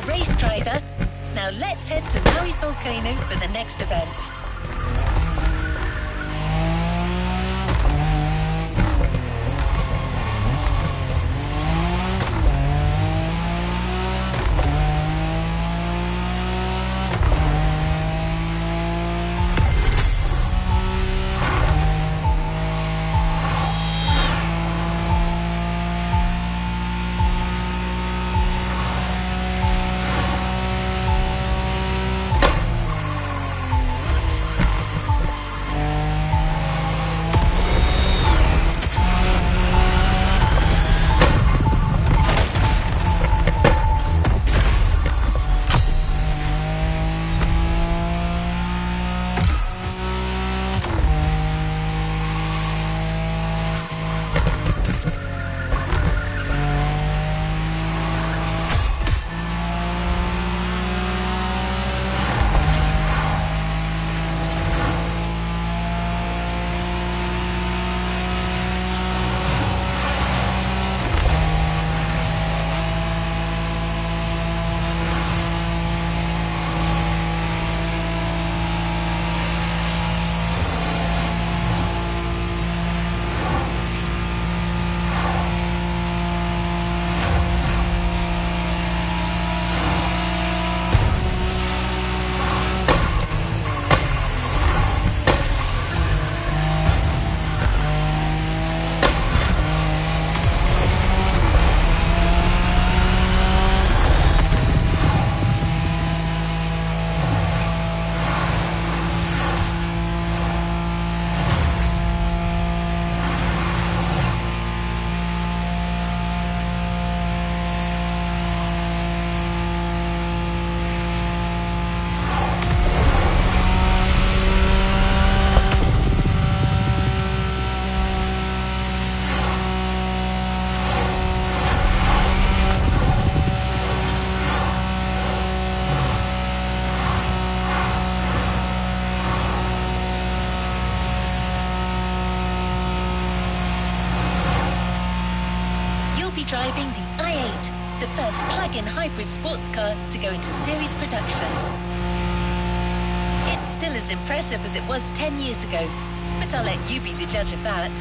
race driver. Now let's head to Maui's volcano for the next event. Driving the i8, the first plug-in hybrid sports car to go into series production. It's still as impressive as it was 10 years ago, but I'll let you be the judge of that.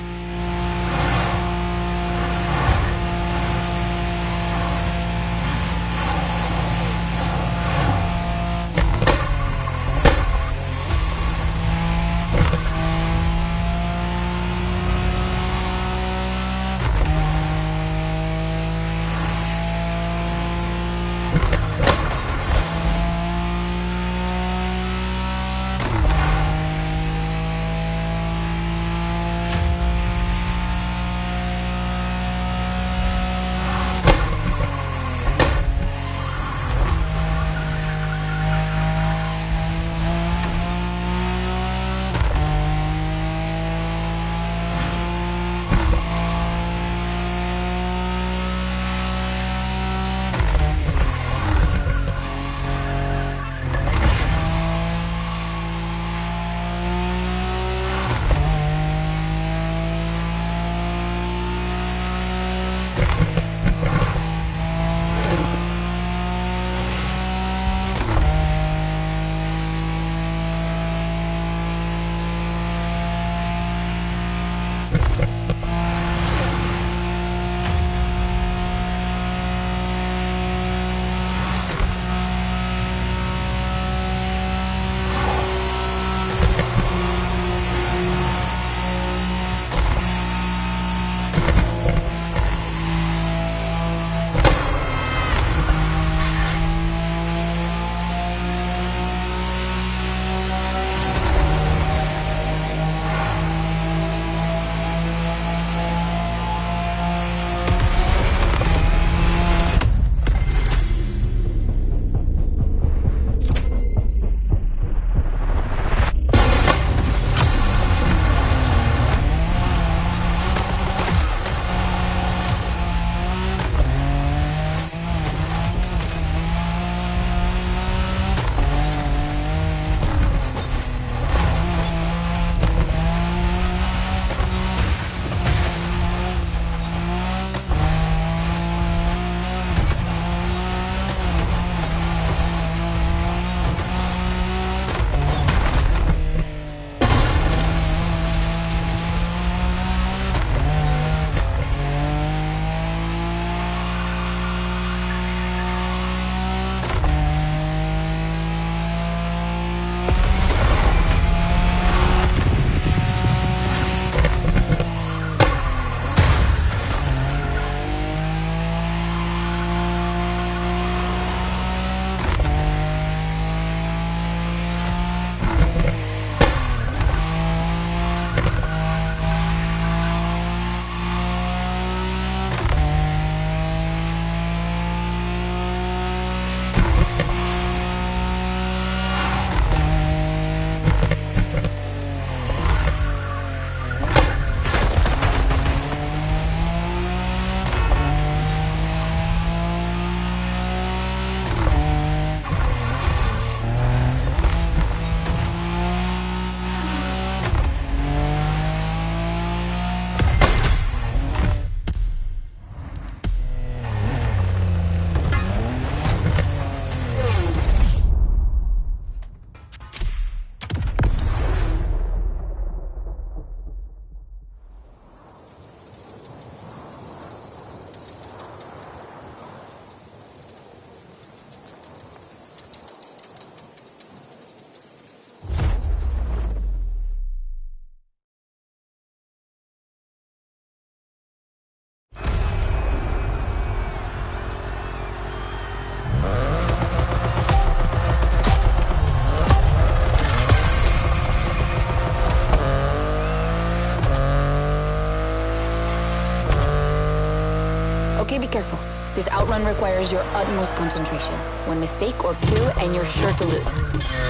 This outrun requires your utmost concentration. One mistake or two, and you're sure to lose.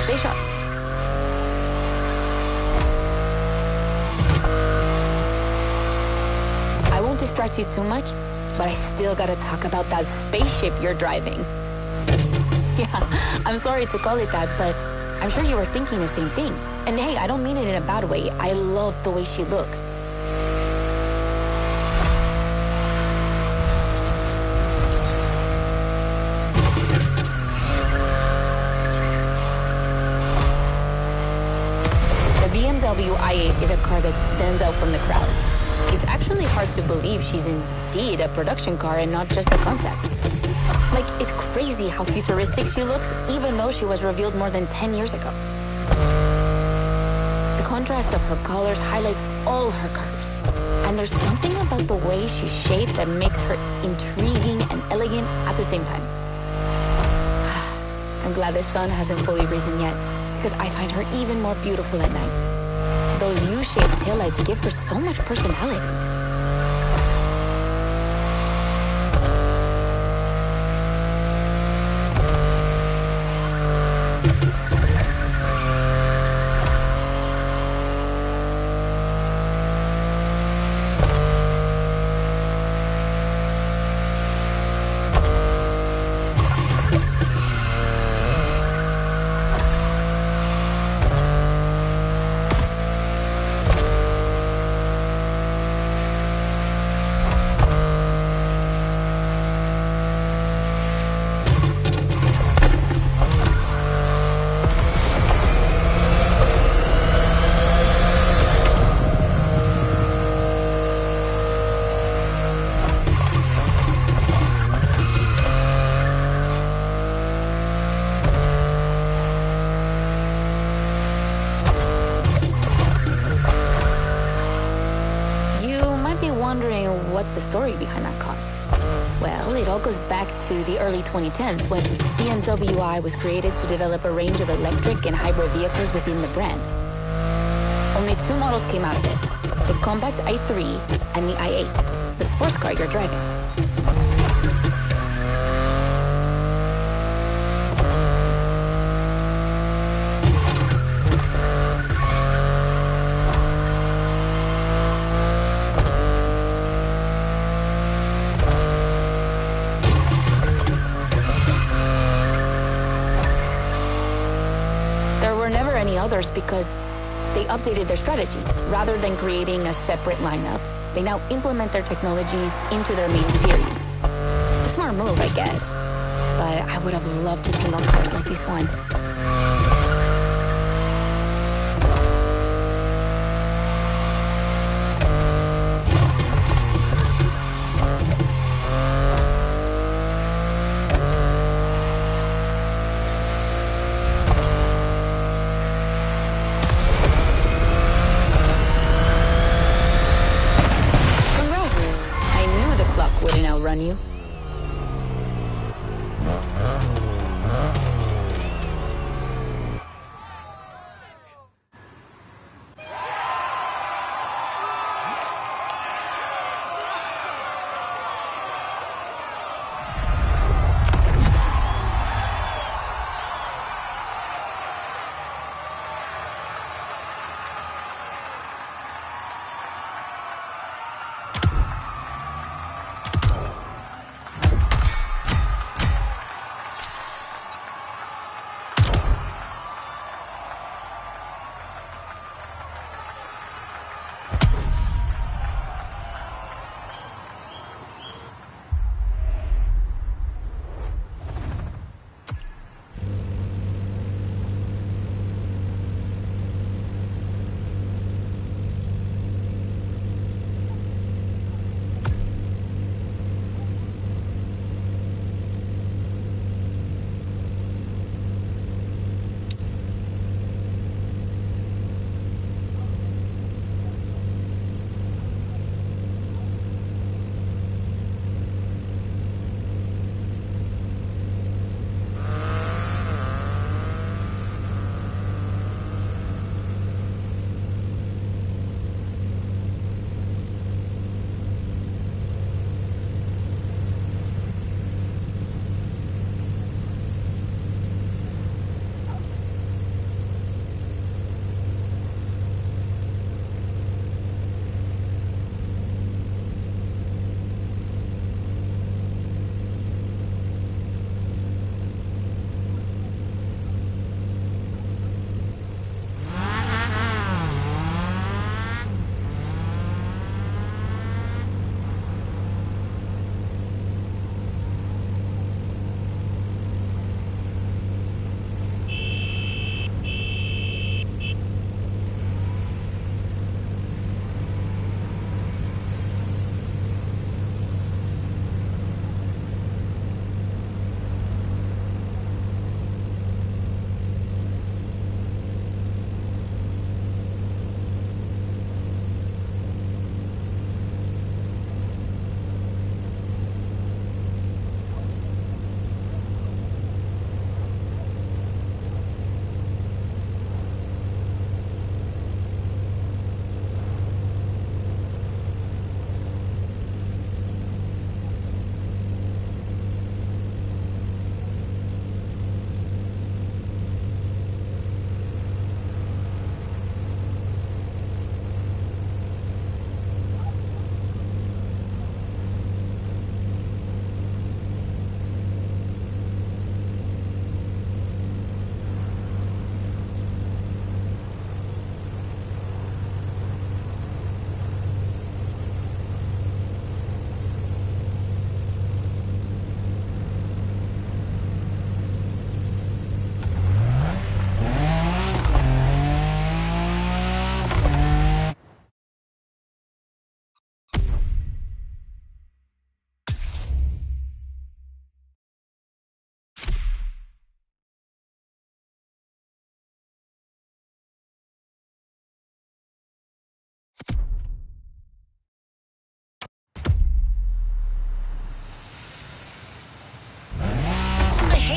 Stay sharp. I won't distract you too much, but I still gotta talk about that spaceship you're driving. Yeah, I'm sorry to call it that, but I'm sure you were thinking the same thing. And hey, I don't mean it in a bad way. I love the way she looks. The BMW i8 is a car that stands out from the crowds. It's actually hard to believe she's indeed a production car and not just a concept. Like, it's crazy how futuristic she looks, even though she was revealed more than 10 years ago. The contrast of her colors highlights all her curves. And there's something about the way she's shaped that makes her intriguing and elegant at the same time. I'm glad the sun hasn't fully risen yet, because I find her even more beautiful at night. Those U-shaped taillights give her so much personality. Wondering what's the story behind that car. Well, it all goes back to the early 2010s when BMW i was created to develop a range of electric and hybrid vehicles within the brand. Only two models came out of it, the compact i3 and the i8, the sports car you're driving. Others because they updated their strategy. Rather than creating a separate lineup, they now implement their technologies into their main series. A smart move, I guess. But I would have loved to see more cars like this one. Run you.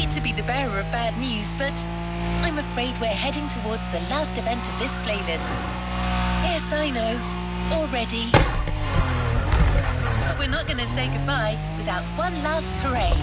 hate to be the bearer of bad news, but I'm afraid we're heading towards the last event of this playlist. Yes, I know. Already. But we're not going to say goodbye without one last hooray.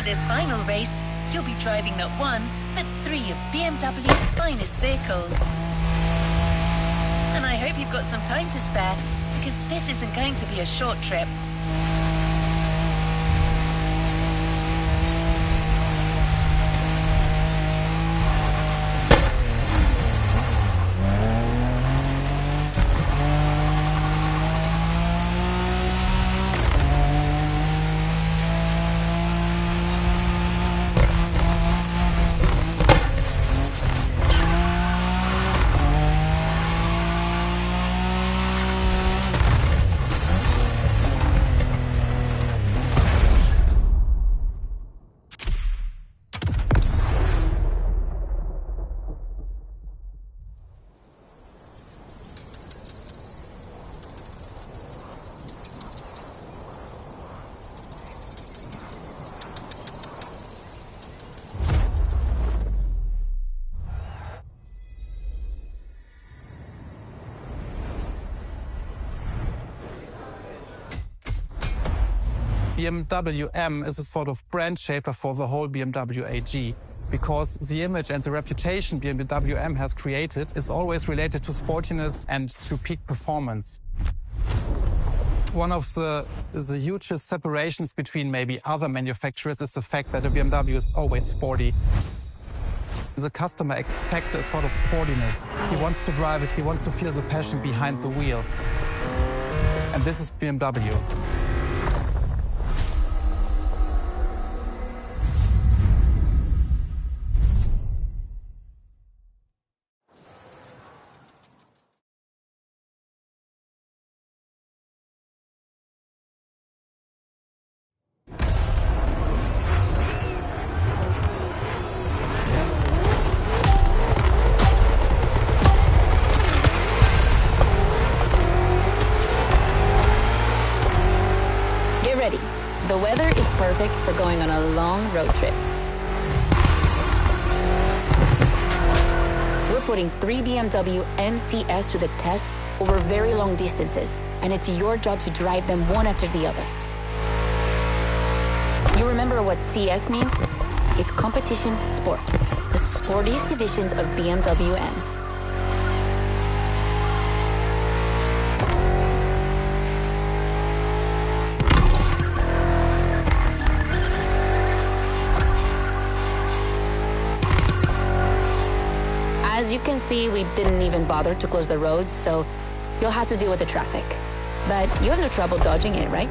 This final race, you'll be driving not one, but 3 of BMW's finest vehicles. And I hope you've got some time to spare, because this isn't going to be a short trip. BMW M is a sort of brand shaper for the whole BMW AG, because the image and the reputation BMW M has created is always related to sportiness and to peak performance. One of the hugest separations between maybe other manufacturers is the fact that a BMW is always sporty. The customer expects a sort of sportiness. He wants to drive it, he wants to feel the passion behind the wheel. And this is BMW. The weather is perfect for going on a long road trip. We're putting 3 BMW MCS to the test over very long distances, and it's your job to drive them one after the other. You remember what CS means? It's competition sport, the sportiest editions of BMW M. As you can see, we didn't even bother to close the roads, so you'll have to deal with the traffic. But you have no trouble dodging it, right?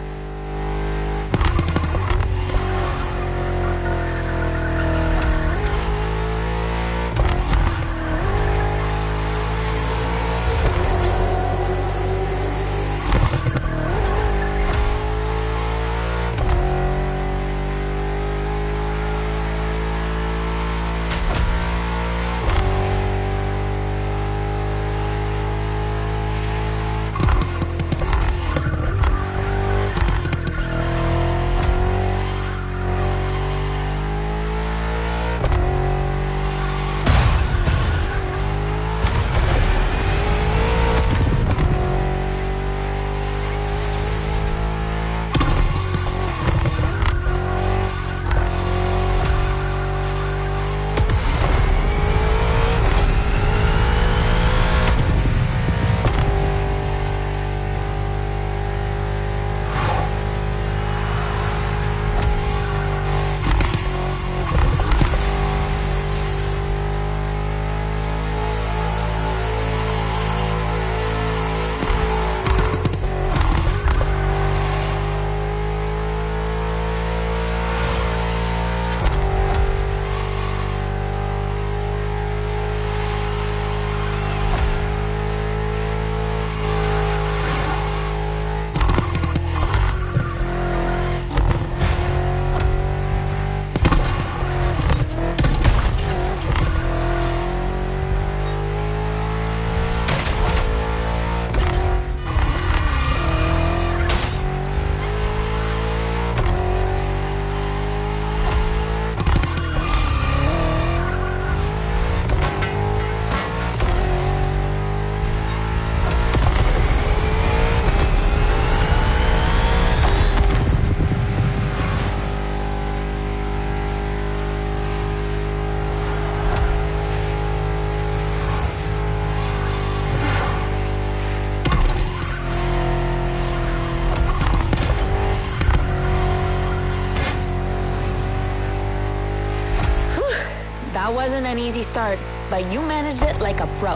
That wasn't an easy start, but you managed it like a pro.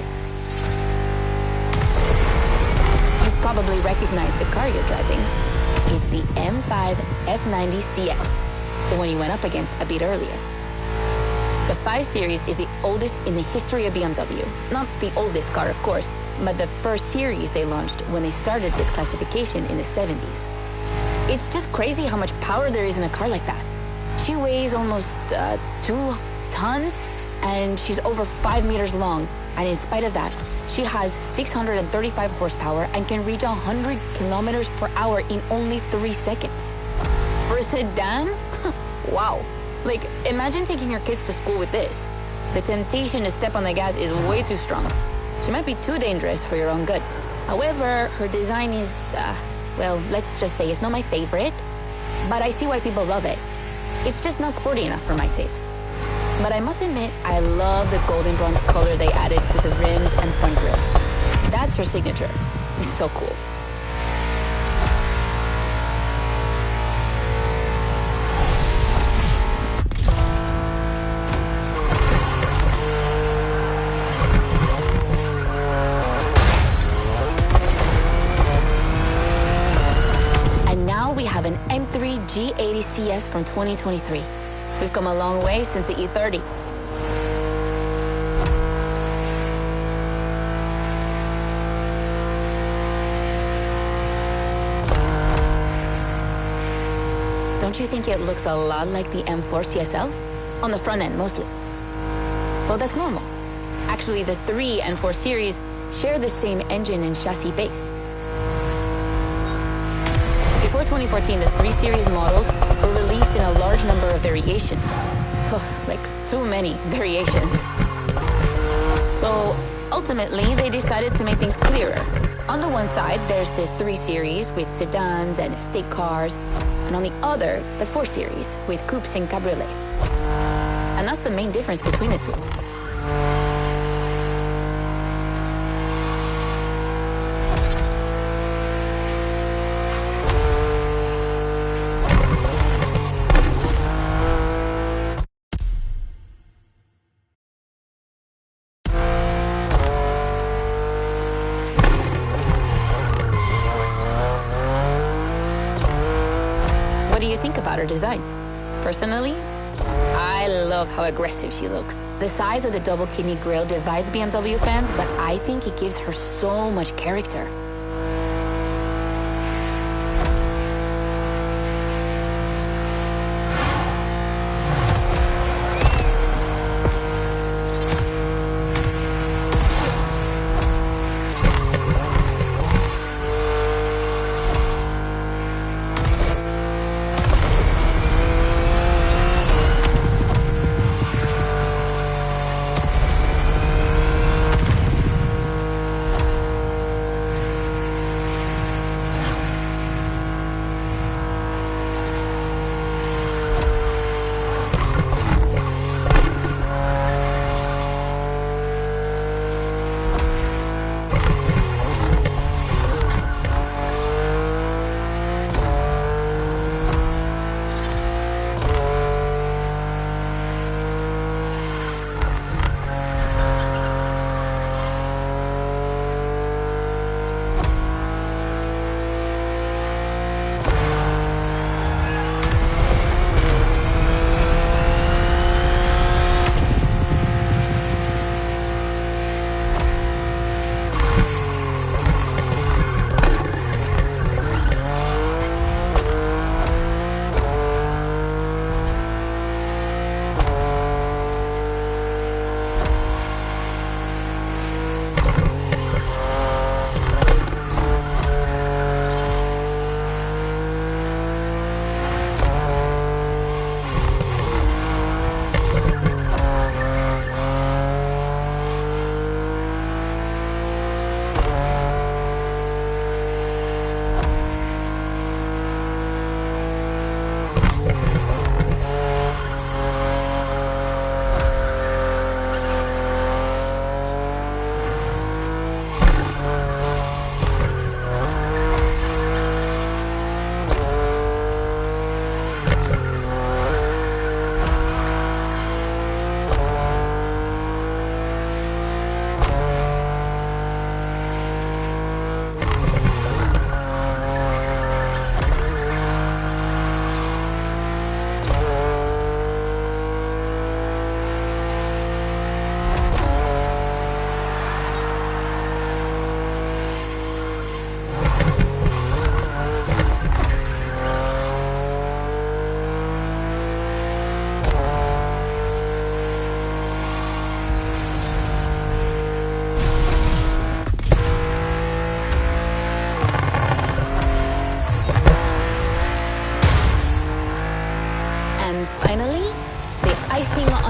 You probably recognize the car you're driving. It's the M5 F90 CS, the one you went up against a bit earlier. The 5 Series is the oldest in the history of BMW. Not the oldest car, of course, but the first series they launched when they started this classification in the 70s. It's just crazy how much power there is in a car like that. She weighs almost 2 tons, and she's over 5 meters long. And in spite of that, she has 635 horsepower and can reach 100 kilometers per hour in only 3 seconds. For a sedan? Wow. Like, imagine taking your kids to school with this. The temptation to step on the gas is way too strong. She might be too dangerous for your own good. However, her design is, well, let's just say it's not my favorite, but I see why people love it. It's just not sporty enough for my taste. But I must admit, I love the golden bronze color they added to the rims and front grille. That's her signature. It's so cool. And now we have an M3 G80 CS from 2023. We've come a long way since the E30. Don't you think it looks a lot like the M4 CSL? On the front end, mostly. Well, that's normal. Actually, the 3 and 4 series share the same engine and chassis base. Before 2014, the 3 series models were released in a large number of variations. Like, too many variations. So, ultimately, they decided to make things clearer. On the one side, there's the 3 series with sedans and estate cars, and on the other, the 4 series with coupes and cabriolets. And that's the main difference between the two. What do you think about her design? Personally, I love how aggressive she looks. The size of the double kidney grille divides BMW fans, but I think it gives her so much character.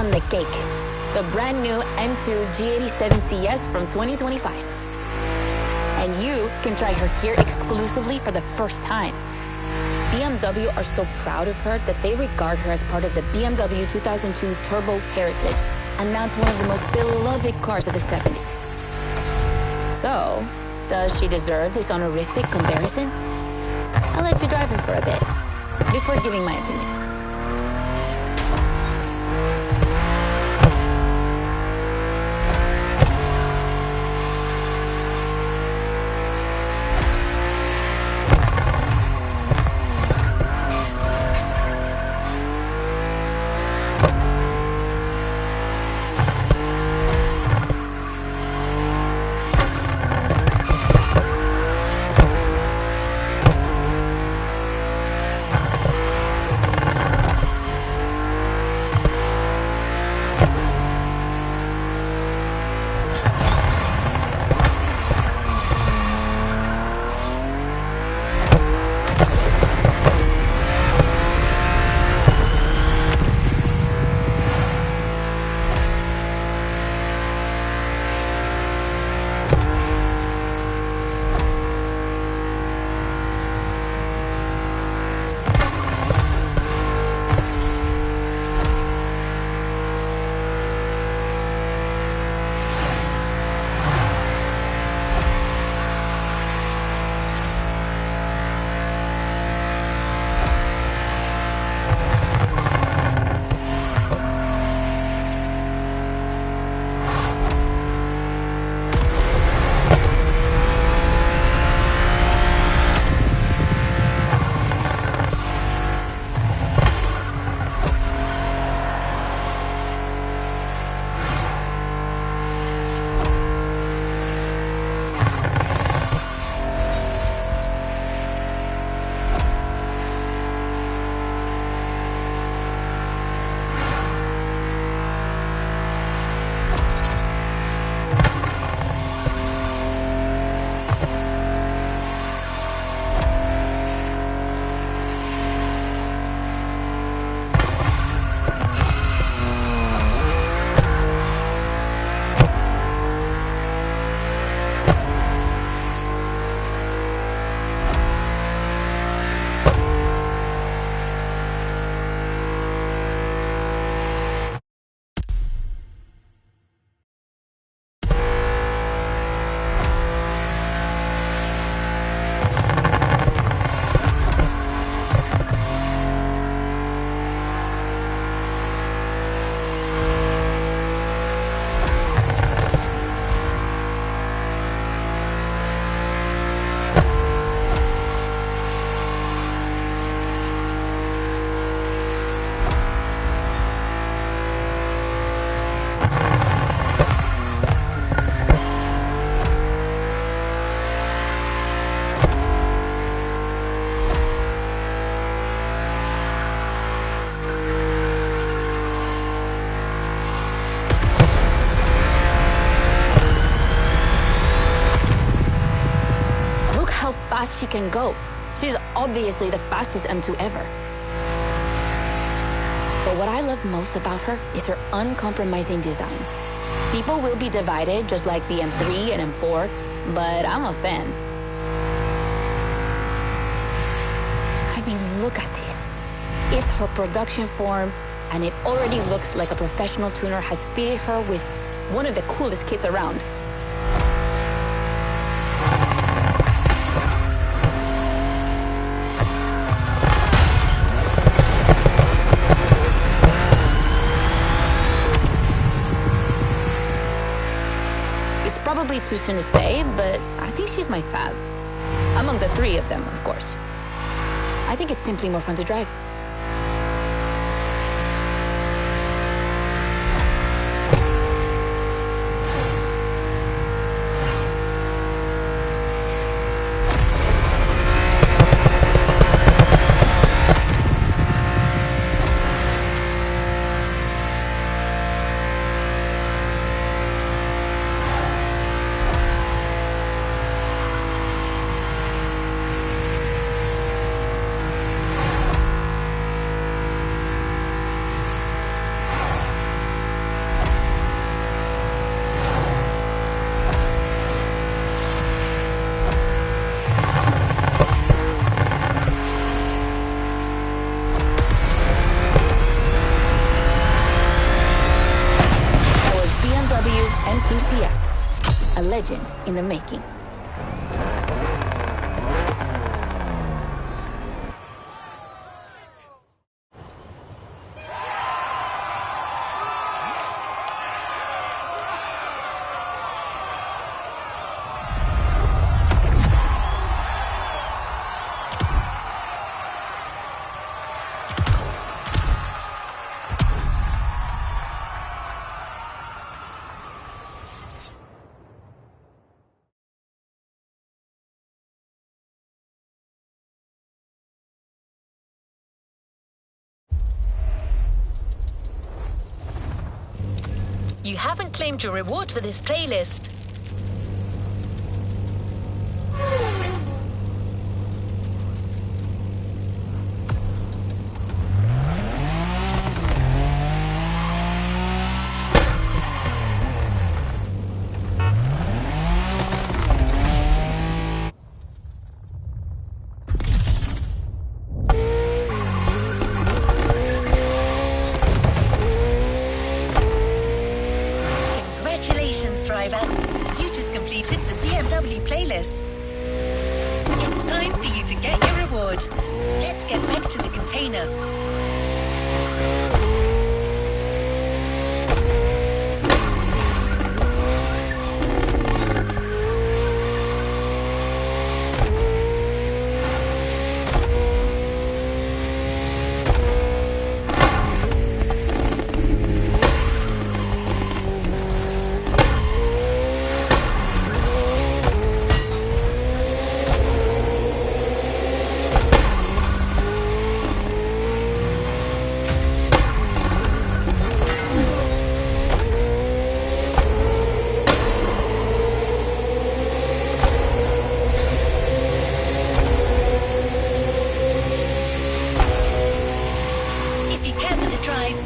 on the cake, the brand new M2 G87 CS from 2025. And you can try her here exclusively for the first time. BMW are so proud of her that they regard her as part of the BMW 2002 Turbo Heritage, and now it's one of the most beloved cars of the 70s. So, does she deserve this honorific comparison? I'll let you drive her for a bit, before giving my opinion. Fast she can go. She's obviously the fastest M2 ever. But what I love most about her is her uncompromising design. People will be divided just like the M3 and M4, but I'm a fan. I mean, look at this. It's her production form, and it already looks like a professional tuner has fitted her with one of the coolest kits around. Probably too soon to say, but I think she's my fave. Among the three of them, of course. I think it's simply more fun to drive. a legend in the making. You haven't claimed your reward for this playlist. Congratulations, driver. You just completed the BMW playlist. It's time for you to get your reward. Let's get back to the container.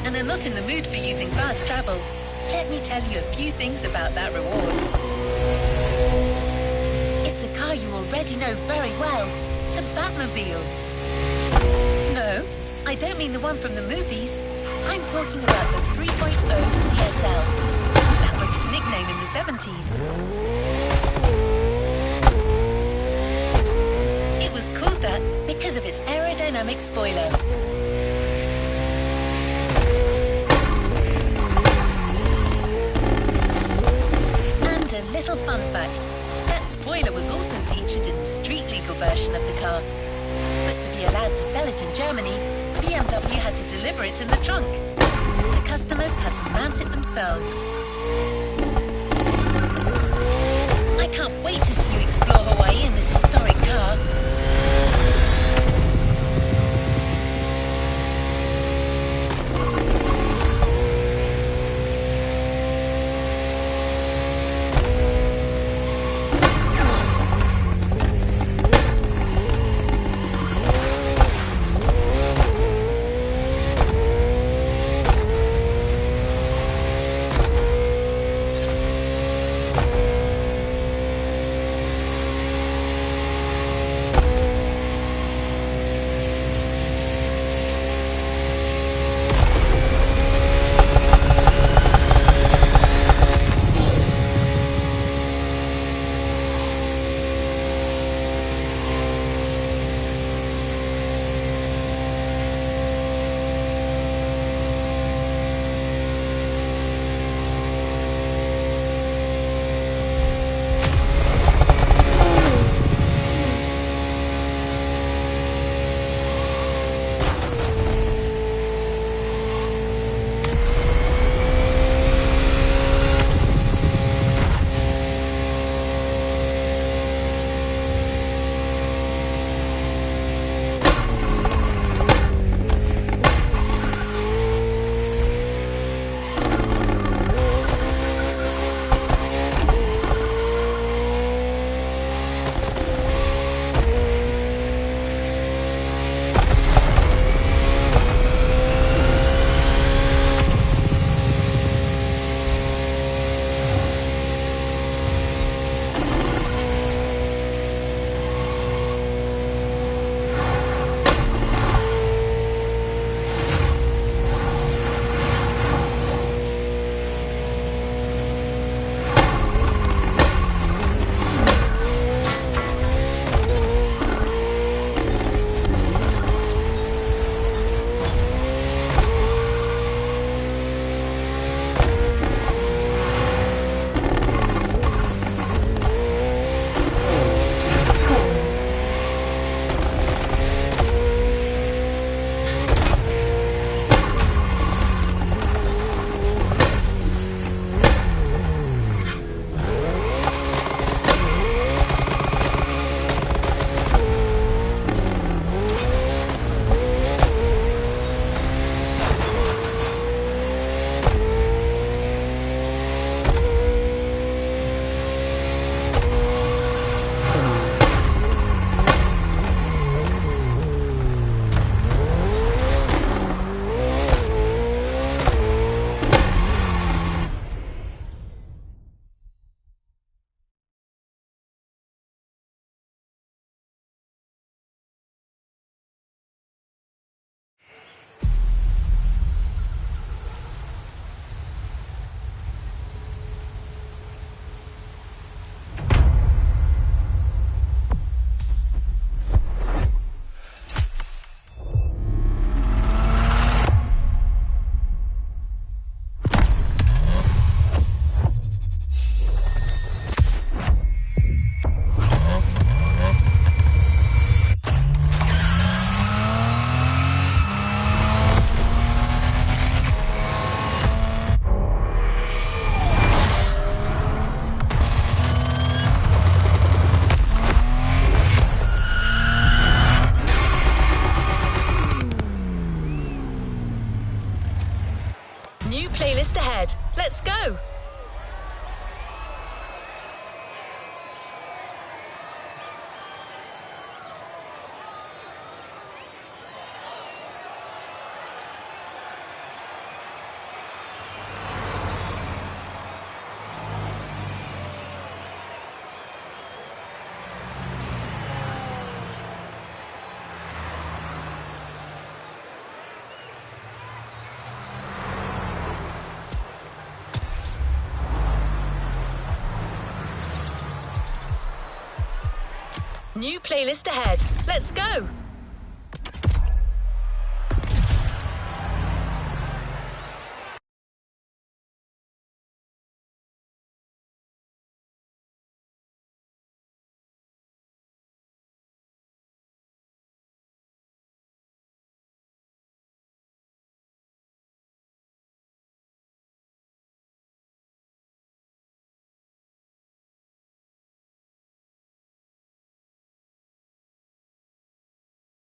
And are not in the mood for using fast travel, let me tell you a few things about that reward. It's a car you already know very well, the Batmobile. No, I don't mean the one from the movies. I'm talking about the 3.0 CSL. That was its nickname in the 70s. It was called that because of its aerodynamic spoiler. A little fun fact, that spoiler was also featured in the street-legal version of the car. But to be allowed to sell it in Germany, BMW had to deliver it in the trunk. The customers had to mount it themselves. I can't wait to see you explore Hawaii in this historic car. New playlist ahead. Let's go. New playlist ahead. Let's go.